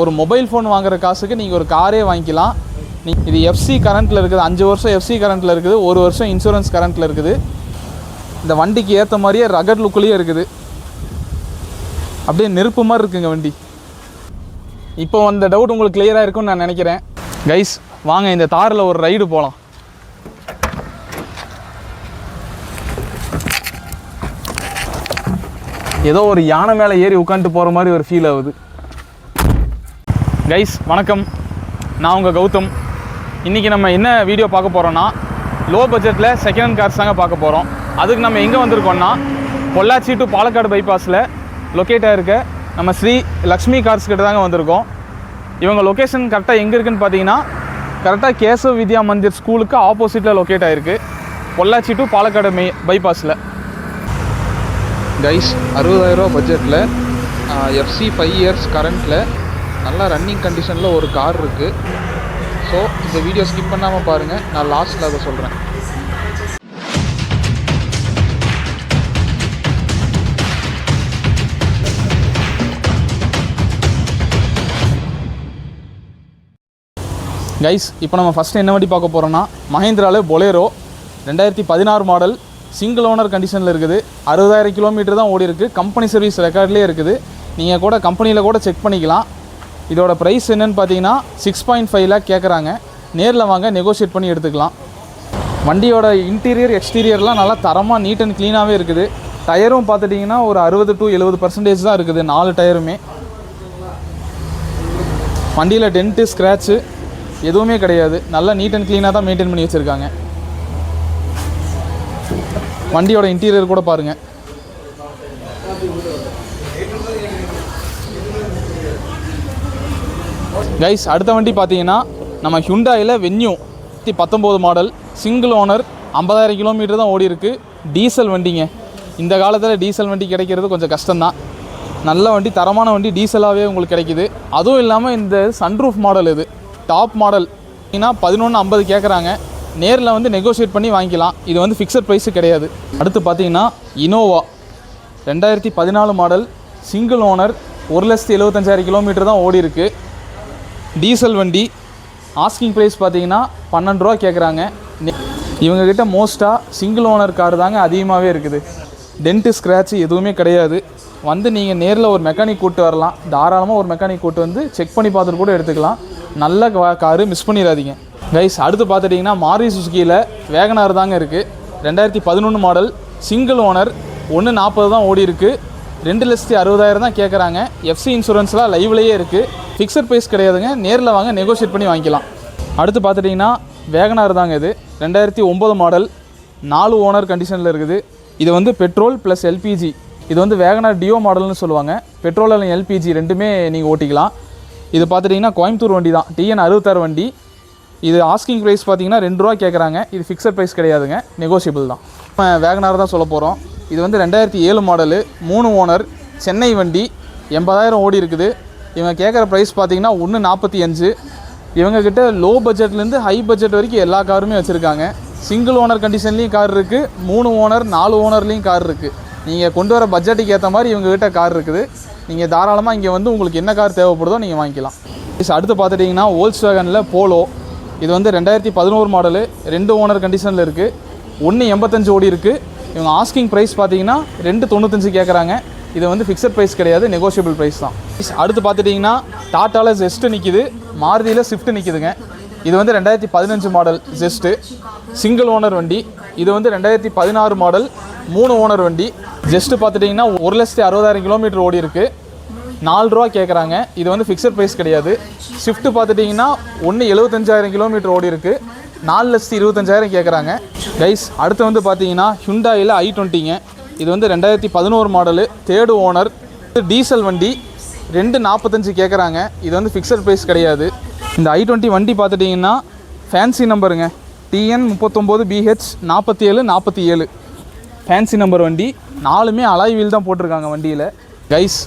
ஒரு mobile phone வாங்குற காசுக்கு நீங்கள் ஒரு காரே வாங்கிக்கலாம். இது எஃப்சி கரண்ட்டில் இருக்குது, 5 வருஷம் எஃப்சி கரண்ட்டில் இருக்குது, 1 வருஷம் இன்சூரன்ஸ் கரண்ட்டில் இருக்குது. இந்த வண்டிக்கு ஏற்ற மாதிரியே ரகட் லுக்குலேயே இருக்குது, அப்படியே நெருப்பு மாதிரி இருக்குங்க வண்டி. இப்போ அந்த டவுட் உங்களுக்கு கிளியராக இருக்கும்னு நான் நினைக்கிறேன். கைஸ் வாங்க இந்த தாரில் ஒரு ரைடு போகலாம். ஏதோ ஒரு யானை மேலே ஏறி உட்காந்துட்டு போகிற மாதிரி ஒரு ஃபீல் ஆகுது. கைஸ் வணக்கம், நான் உங்கள் கௌதம். இன்றைக்கி நம்ம என்ன வீடியோ பார்க்க போகிறோன்னா, லோ பட்ஜெட்டில் செகண்ட் ஹேண்ட் கார்ஸ் தாங்க பார்க்க போகிறோம். அதுக்கு நம்ம எங்கே வந்திருக்கோம்னா, பொள்ளாச்சி டு பாலக்காடு பைபாஸில் லொக்கேட் ஆகிருக்க நம்ம ஸ்ரீ லக்ஷ்மி கார்ஸ் கிட்ட தாங்க வந்திருக்கோம். இவங்க லொக்கேஷன் கரெக்டாக எங்கே இருக்குதுன்னு பார்த்தீங்கன்னா, கரெக்டாக கேசவ் வித்யா மந்திர் ஸ்கூலுக்கு ஆப்போசிட்டில் லொக்கேட் ஆகிருக்கு, பொள்ளாச்சி டு பாலக்காடு பைபாஸில். கைஸ் 60,000 பட்ஜெட்டில் எஃப்சி 5 இயர்ஸ் கரண்ட்டில் நல்லா ரன்னிங் கண்டிஷனில் ஒரு கார் இருக்குது. ஸோ இந்த வீடியோ ஸ்கிப் பண்ணாமல் பாருங்கள், நான் லாஸ்ட்டில் அதை சொல்கிறேன். கைஸ் இப்போ நம்ம ஃபஸ்ட்டு என்ன வண்டி பார்க்க போகிறோன்னா, மஹேந்திராவில் பொலேரோ 2016 மாடல், சிங்கிள் ஓனர் கண்டிஷனில் இருக்குது. 60,000 கிலோமீட்டர் தான் ஓடி இருக்குது. கம்பெனி சர்வீஸ் ரெக்கார்ட்லேயே இருக்குது. நீங்கள் கூட கம்பெனியில் கூட செக் பண்ணிக்கலாம். இதோட ப்ரைஸ் என்னென்னு பார்த்தீங்கன்னா 6.5 லேக் கேட்குறாங்க. நேரில் வாங்க, நெகோஷியேட் பண்ணி எடுத்துக்கலாம். வண்டியோட இன்டீரியர் எக்ஸ்டீரியர்லாம் நல்லா தரமாக நீட் அண்ட் க்ளீனாகவே இருக்குது. டயரும் பார்த்துட்டிங்கன்னா ஒரு 60 to 70% தான் இருக்குது, 4 டயருமே. வண்டியில் டென்ட்டு ஸ்க்ராட்சு எதுவுமே கிடையாது. நல்லா நீட் அண்ட் க்ளீனாக தான் மெயின்டைன் பண்ணி வச்சுருக்காங்க. வண்டியோட இன்டீரியர் கூட பாருங்கள். கைஸ் அடுத்த வண்டி பார்த்தீங்கன்னா, நம்ம ஹுண்டாயில் venue 2019 model, single owner, 50,000 kilometre தான் ஓடி இருக்குது. டீசல் வண்டிங்க. இந்த காலத்தில் டீசல் வண்டி கிடைக்கிறது கொஞ்சம் கஷ்டம்தான். நல்ல வண்டி, தரமான வண்டி, டீசலாகவே உங்களுக்கு கிடைக்கிது. அதுவும் இல்லாமல் இந்த சன்ரூஃப் மாடல், இது டாப் மாடல். ஏன்னா 1150 கேட்குறாங்க. நேரில் வந்து நெகோஷியேட் பண்ணி வாங்கிக்கலாம். இது வந்து ஃபிக்ஸட் ப்ரைஸு கிடையாது. அடுத்து பார்த்தீங்கன்னா Innova 2014 model, single owner, 1,75,000 kilometre தான் ஓடி இருக்குது. டீசல் வண்டி. ஆஸ்கிங் ப்ரைஸ் பார்த்தீங்கன்னா 12 ரூபா கேட்குறாங்க. இவங்கக்கிட்ட மோஸ்ட்டாக சிங்கிள் ஓனர் கார் தாங்க அதிகமாகவே இருக்குது. டென்ட்டு ஸ்க்ராட்சு எதுவுமே கிடையாது. வந்து நீங்கள் நேரில் ஒரு மெக்கானிக் கூப்பிட்டு வரலாம். தாராளமாக ஒரு மெக்கானிக் கூப்பிட்டு வந்து செக் பண்ணி பார்த்துட்டு கூட எடுத்துக்கலாம். நல்ல காரு, மிஸ் பண்ணிடாதீங்க. கைஸ் அடுத்து பார்த்துட்டிங்கன்னா மாருதி சுசுக்கியில் வேகனார் தாங்க இருக்குது. 2011 மாடல், சிங்கிள் ஓனர், 140 தான் ஓடி இருக்குது. 2,60,000 தான் கேட்குறாங்க. எஃப்சி இன்சூரன்ஸ்லாம் லைவ்லேயே இருக்குது. ஃபிக்ஸட் ப்ரைஸ் கிடையாதுங்க. நேரில் வாங்க, நெகோஷியேட் பண்ணி வாங்கிக்கலாம். அடுத்து பார்த்துட்டிங்கன்னா வேகனார் தாங்க. இது 2009 மாடல், 4 ஓனர் கண்டிஷனில் இருக்குது. இது வந்து பெட்ரோல் ப்ளஸ் எல்பிஜி. இது வந்து வேகனார் டியோ மாடல்னு சொல்லுவாங்க. பெட்ரோல் அல்லது எல்பிஜி ரெண்டுமே நீங்கள் ஓட்டிக்கலாம். இது பார்த்துட்டிங்கன்னா கோயம்புத்தூர் வண்டி தான், TN 66 வண்டி. இது ஆஸ்கிங் ப்ரைஸ் பார்த்தீங்கன்னா 2 ரூபா கேட்குறாங்க. இது ஃபிக்ஸட் ப்ரைஸ் கிடையாதுங்க, நெகோஷியபிள் தான். வேகனார் தான் சொல்ல போகிறோம். இது வந்து 2007 மாடலு, 3 ஓனர், சென்னை வண்டி, 80,000 ஓடி இருக்குது. இவங்க கேட்குற ப்ரைஸ் பார்த்தீங்கன்னா 145. இவங்கக்கிட்ட லோ பட்ஜெட்லேருந்து ஹை பட்ஜெட் வரைக்கும் எல்லா காருமே வச்சுருக்காங்க. சிங்கிள் ஓனர் கண்டிஷன்லேயும் கார் இருக்குது, 3 ஓனர் 4 ஓனர்லேயும் கார் இருக்குது. நீங்கள் கொண்டு வர பட்ஜெட்டுக்கு ஏற்ற மாதிரி இவங்ககிட்ட கார் இருக்குது. நீங்கள் தாராளமாக இங்கே வந்து உங்களுக்கு என்ன கார் தேவைப்படுதோ நீங்கள் வாங்கிக்கலாம். அடுத்து பார்த்துட்டிங்கன்னா வோல்க்ஸ்வேகனில் போலோ. இது வந்து 2011 மாடலு, 2 ஓனர் கண்டிஷனில் இருக்குது. 185 ஓடி இருக்குது. இவங்க ஆஸ்கிங் ப்ரைஸ் பார்த்தீங்கன்னா 295 கேட்குறாங்க. இது வந்து ஃபிக்ஸட் ப்ரைஸ் கிடையாது, நெகோஷியபிள் ப்ரைஸ் தான். அடுத்து பார்த்துட்டிங்கன்னா டாட்டாவில் ஜெஸ்ட்டு நிற்கிது, மாருதியில் ஸ்விஃப்ட் நிற்கிதுங்க. இது வந்து 2015 மாடல் ஜெஸ்ட்டு, சிங்கிள் ஓனர் வண்டி. இது வந்து 2016 மாடல், 3 ஓனர் வண்டி. ஜெஸ்ட்டு பார்த்துட்டிங்கன்னா 1,60,000 கிலோமீட்டர் ஓடி இருக்குது. 4 ரூபா கேட்குறாங்க. இது வந்து ஃபிக்ஸட் ப்ரைஸ் கிடையாது. ஸ்விஃப்ட்டு பார்த்துட்டிங்கன்னா 1,75,000 கிலோமீட்டர் ஓடி இருக்குது. 4,25,000 கேட்குறாங்க. கைஸ் அடுத்து வந்து பார்த்தீங்கன்னா ஹுண்டாயில் i20ங்க. இது வந்து 2011 மாடலு, 3rd ஓனர், டீசல் வண்டி, 245 கேட்குறாங்க. இது வந்து ஃபிக்ஸட் ப்ரைஸ் கிடையாது. இந்த i20 வண்டி பார்த்துட்டிங்கன்னா ஃபேன்சி நம்பருங்க, TN 39BH 4747 ஃபேன்சி நம்பர் வண்டி. 4மே அலாய் வீல் தான் போட்டிருக்காங்க வண்டியில். கைஸ்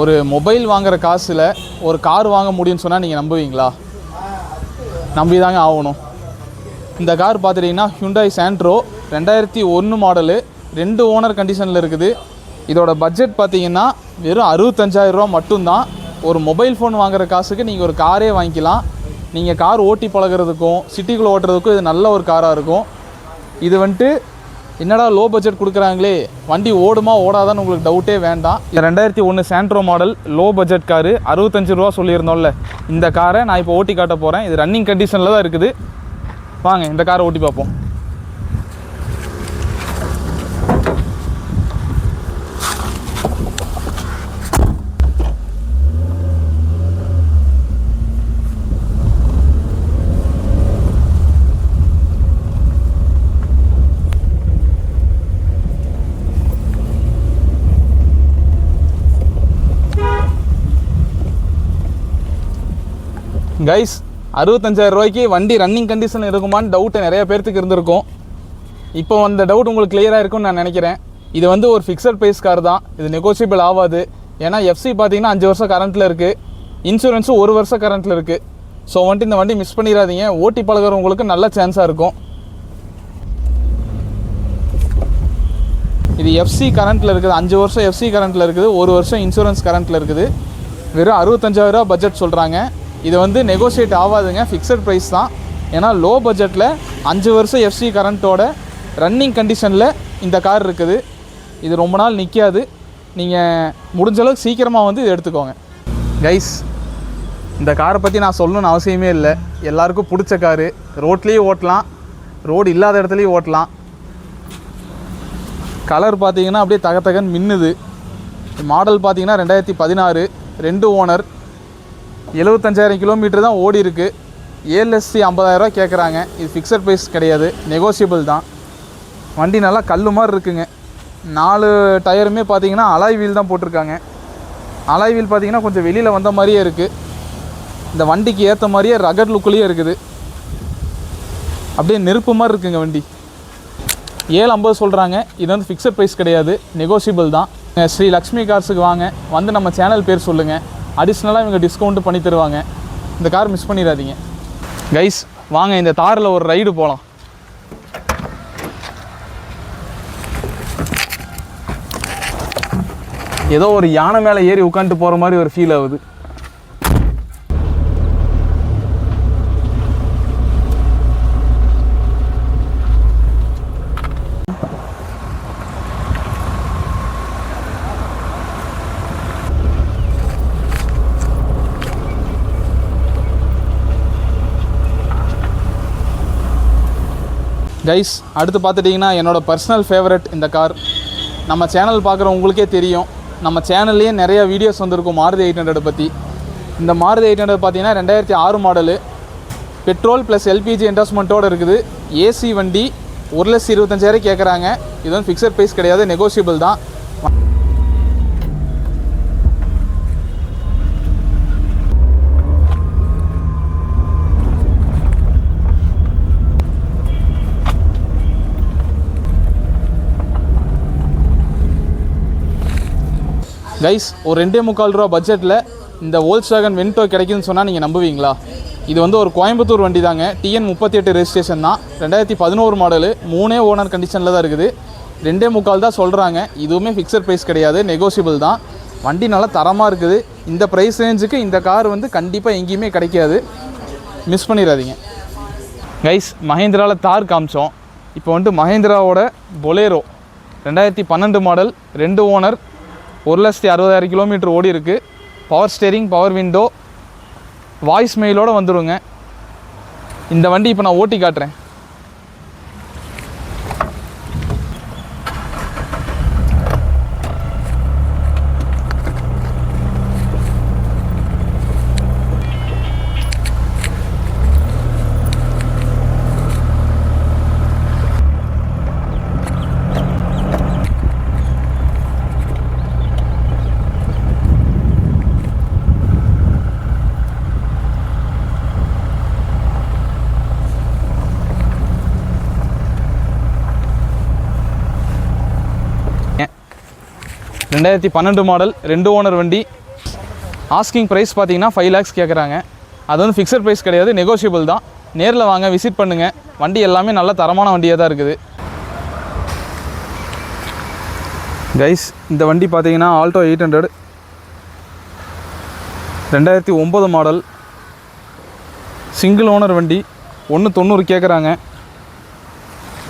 ஒரு மொபைல் வாங்குகிற காசில் ஒரு கார் வாங்க முடியும்னு சொன்னால் நீங்கள் நம்புவீங்களா? நம்பி தாங்க ஆகணும். இந்த கார் பார்த்துட்டிங்கன்னா ஹுண்டாய் சாண்ட்ரோ 2001 மாடலு, 2 ஓனர் கண்டிஷனில் இருக்குது. இதோட பட்ஜெட் பார்த்திங்கன்னா வெறும் 65,000 ரூபா மட்டும்தான். ஒரு மொபைல் ஃபோன் வாங்குற காசுக்கு நீங்கள் ஒரு காரே வாங்கிக்கலாம். நீங்கள் கார் ஓட்டி பழகிறதுக்கும் சிட்டிக்குள்ளே ஓட்டுறதுக்கும் இது நல்ல ஒரு காராக இருக்கும். இது வந்துட்டு என்னடா லோ பட்ஜெட் கொடுக்குறாங்களே, வண்டி ஓடுமா ஓடாதான்னு உங்களுக்கு டவுட்டே வேண்டாம். இது 2001 Santro model low budget car, 65 ரூபா சொல்லியிருந்தோம்ல. இந்த காரை நான் இப்போ ஓட்டி காட்ட போகிறேன். இது ரன்னிங் கண்டிஷனில் தான் இருக்குது. வாங்க இந்த காரை ஓட்டி பார்ப்போம். கைஸ், 65,000 ரூபாய்க்கு வண்டி ரன்னிங் கண்டிஷன் இருக்குமான்னு டவுட்டு நிறைய பேர்த்துக்கு இருந்திருக்கும். இப்போ அந்த டவுட் உங்களுக்கு கிளியராக இருக்கும்னு நான் நினைக்கிறேன். இது வந்து ஒரு ஃபிக்ஸட் ப்ரைஸ் கார் தான், இது நெகோசியபிள் ஆகாது. ஏன்னா எஃப்சி பார்த்தீங்கன்னா 5 வருஷம் கரண்ட்டில் இருக்குது, இன்சூரன்ஸும் 1 வருஷம் கரண்ட்டில் இருக்குது. ஸோ வந்துட்டு இந்த வண்டி மிஸ் பண்ணிடாதீங்க, ஓட்டி பழகிறவங்களுக்கு நல்ல சான்ஸாக இருக்கும். இது எஃப்சி கரண்ட்டில் இருக்குது, 5 வருஷம் எஃப்சி கரண்ட்டில் இருக்குது, 1 வருஷம் இன்சூரன்ஸ் கரண்ட்டில் இருக்குது. வெறும் 65,000 ரூபா பட்ஜெட் சொல்கிறாங்க. இது வந்து நெகோசியேட் ஆகாதுங்க, ஃபிக்ஸட் ப்ரைஸ் தான். ஏன்னா லோ பட்ஜெட்டில் 5 வருஷம் எஃப்சி கரண்ட்டோட ரன்னிங் கண்டிஷனில் இந்த கார் இருக்குது. இது ரொம்ப நாள் நிற்காது. நீங்கள் முடிஞ்சளவுக்கு சீக்கிரமாக வந்து இது எடுத்துக்கோங்க. கைஸ், இந்த காரை பற்றி நான் சொல்லணும்னு அவசியமே இல்லை. எல்லாருக்கும் பிடிச்ச காரு, ரோட்லேயும் ஓட்டலாம், ரோடு இல்லாத இடத்துலையும் ஓட்டலாம். கலர் பார்த்தீங்கன்னா அப்படியே தகன்னு மின்னுது. மாடல் பார்த்தீங்கன்னா 2016, 2 ஓனர், 75,000 கிலோமீட்டர் தான் ஓடி இருக்குது. ஏஎல்எஸ்சி 50,000 ரூபா கேட்குறாங்க. இது ஃபிக்ஸட் ப்ரைஸ் கிடையாது, நெகோசியபிள் தான். வண்டி நல்லா கல் மாதிரி இருக்குங்க. 4 டயருமே பார்த்தீங்கன்னா அலாய் வீல் தான் போட்டிருக்காங்க. அலாய் வீல் பார்த்தீங்கன்னா கொஞ்சம் வெளியில் வந்த மாதிரியே இருக்குது. இந்த வண்டிக்கு ஏற்ற மாதிரியே ரகட் லுக்குலேயே இருக்குது. அப்படியே நெருப்பு மாதிரி இருக்குங்க வண்டி. 750 சொல்கிறாங்க. இது வந்து ஃபிக்ஸட் ப்ரைஸ் கிடையாது, நெகோசியபிள் தான். ஸ்ரீ லக்ஷ்மி கார்ஸுக்கு வாங்க, வந்து நம்ம சேனல் பேர் சொல்லுங்கள், அடிஷ்னலாக இவங்க டிஸ்கவுண்ட்டு பண்ணி தருவாங்க. இந்த கார் மிஸ் பண்ணிடாதீங்க. கைஸ், வாங்க இந்த தாரில் ஒரு ரைடு போகலாம். ஏதோ ஒரு யானை மேலே ஏறி உட்காந்துட்டு போகிற மாதிரி ஒரு ஃபீல் ஆகுது. கைஸ், அடுத்து பார்த்துட்டிங்கன்னா என்னோடய பர்சனல் ஃபேவரட் இந்த கார். நம்ம சேனல் பார்க்குற உங்களுக்கே தெரியும், நம்ம சேனல்லையே நிறையா வீடியோஸ் வந்திருக்கும் மாருதி 800 பற்றி. இந்த மாருதி 800 பார்த்தீங்கன்னா 2006 மாடலு, பெட்ரோல் ப்ளஸ் எல்பிஜி என்டாஸ்மெண்ட்டோடு இருக்குது. ஏசி வண்டி, 1,25,000 கேட்குறாங்க. இது வந்து ஃபிக்ஸட் ப்ரைஸ் கிடையாது, நெகோசியபிள் தான். கைஸ், ஒரு 2.25 ரூபா பட்ஜெட்டில் இந்த வோல்க்ஸ்வேகன் வென்டோ கிடைக்குதுன்னு சொன்னால் நீங்கள் நம்புவீங்களா? இது வந்து ஒரு கோயம்புத்தூர் வண்டி தாங்க, TN 38 ரெஜிஸ்ட்ரேஷன் தான், 2011 மாடலு, 3 ஓனர் கண்டிஷனில் தான் இருக்குது. 2.25 தான் சொல்கிறாங்க. இதுவுமே ஃபிக்ஸட் ப்ரைஸ் கிடையாது, நெகோசியபிள் தான். வண்டி நல்லா தரமாக இருக்குது. இந்த ப்ரைஸ் ரேஞ்சுக்கு இந்த கார் வந்து கண்டிப்பாக எங்கேயுமே கிடைக்காது, மிஸ் பண்ணிடாதீங்க. கைஸ், மஹேந்திராவில் தார் காமிச்சோம். இப்போ வந்துட்டு மஹேந்திராவோட பொலேரோ 2012 மாடல், 2 ஓனர், 1,60,000 கிலோமீட்டர் ஓடி இருக்குது. Power steering, power window, voice மெயிலோடு வந்துடுங்க. இந்த வண்டி இப்போ நான் ஓட்டி காட்டுறேன். ரெண்டாயிரத்தி 12 மாடல் 2 ஓனர் வண்டி. ஆஸ்கிங் ப்ரைஸ் பார்த்தீங்கன்னா 5 lakhs கேட்குறாங்க. அது வந்து ஃபிக்ஸட் ப்ரைஸ் கிடையாது, நெகோஷியபிள் தான். நேரில் வாங்க, விசிட் பண்ணுங்கள். வண்டி எல்லாமே நல்ல தரமான வண்டியாக தான் இருக்குது. கைஸ், இந்த வண்டி பார்த்தீங்கன்னா ஆல்டோ 800 2009 மாடல் சிங்கிள் ஓனர் வண்டி. 190 கேட்குறாங்க.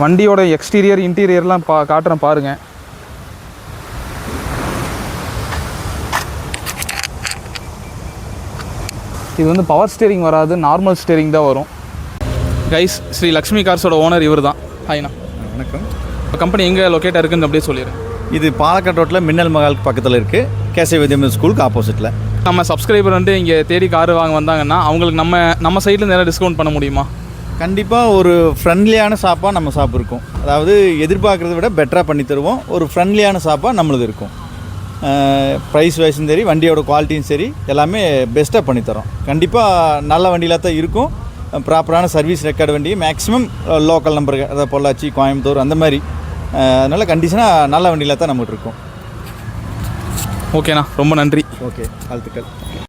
வண்டியோட எக்ஸ்டீரியர் இன்டீரியர்லாம் காட்டுறேன் பாருங்கள். இது வந்து பவர் ஸ்டீரிங் வராது, நார்மல் ஸ்டீரிங் தான் வரும். கைஸ், ஸ்ரீ லக்ஷ்மி கார்ஸோட ஓனர் இவர் தான். ஹாய்ண்ணா. வணக்கம். கம்பெனி எங்கே லொக்கேட்டாக இருக்குன்னு அப்படியே சொல்லிடுறேன். இது பாலக்காடு ரோட்டில் மின்னல் மகாலுக்கு பக்கத்தில் இருக்குது, கேசவ வித்யாமி ஸ்கூலுக்கு ஆப்போசிட்டில். நம்ம சப்ஸ்கிரைபர் வந்து இங்கே தேடி காரு வாங்க வந்தாங்கன்னா அவங்களுக்கு நம்ம சைடில் நிறைய டிஸ்கவுண்ட் பண்ண முடியுமா? கண்டிப்பாக ஒரு ஃப்ரெண்ட்லியான ஷாப்பாக நம்ம ஷாப் இருக்கும். அதாவது எதிர்பார்க்குறத விட பெட்டராக பண்ணி தருவோம். ஒரு ஃப்ரெண்ட்லியான ஷாப்பாக நம்மளது இருக்கும். ப்ரைஸ் வைஸும் சரி, வண்டியோட குவாலிட்டியும் சரி, எல்லாமே பெஸ்ட்டாக பண்ணித்தரோம். கண்டிப்பாக நல்ல வண்டியில் தான் இருக்கும். ப்ராப்பரான சர்வீஸ் ரெக்கார்டு வண்டி, மேக்ஸிமம் லோக்கல் நம்பருக்கு, அதாவது பொள்ளாச்சி, கோயம்புத்தூர் அந்த மாதிரி. அதனால் கண்டிஷனாக நல்ல வண்டியில் தான் நம்மகிட்ட இருக்கும். ஓகேண்ணா, ரொம்ப நன்றி. ஓகே, வாழ்த்துக்கள்.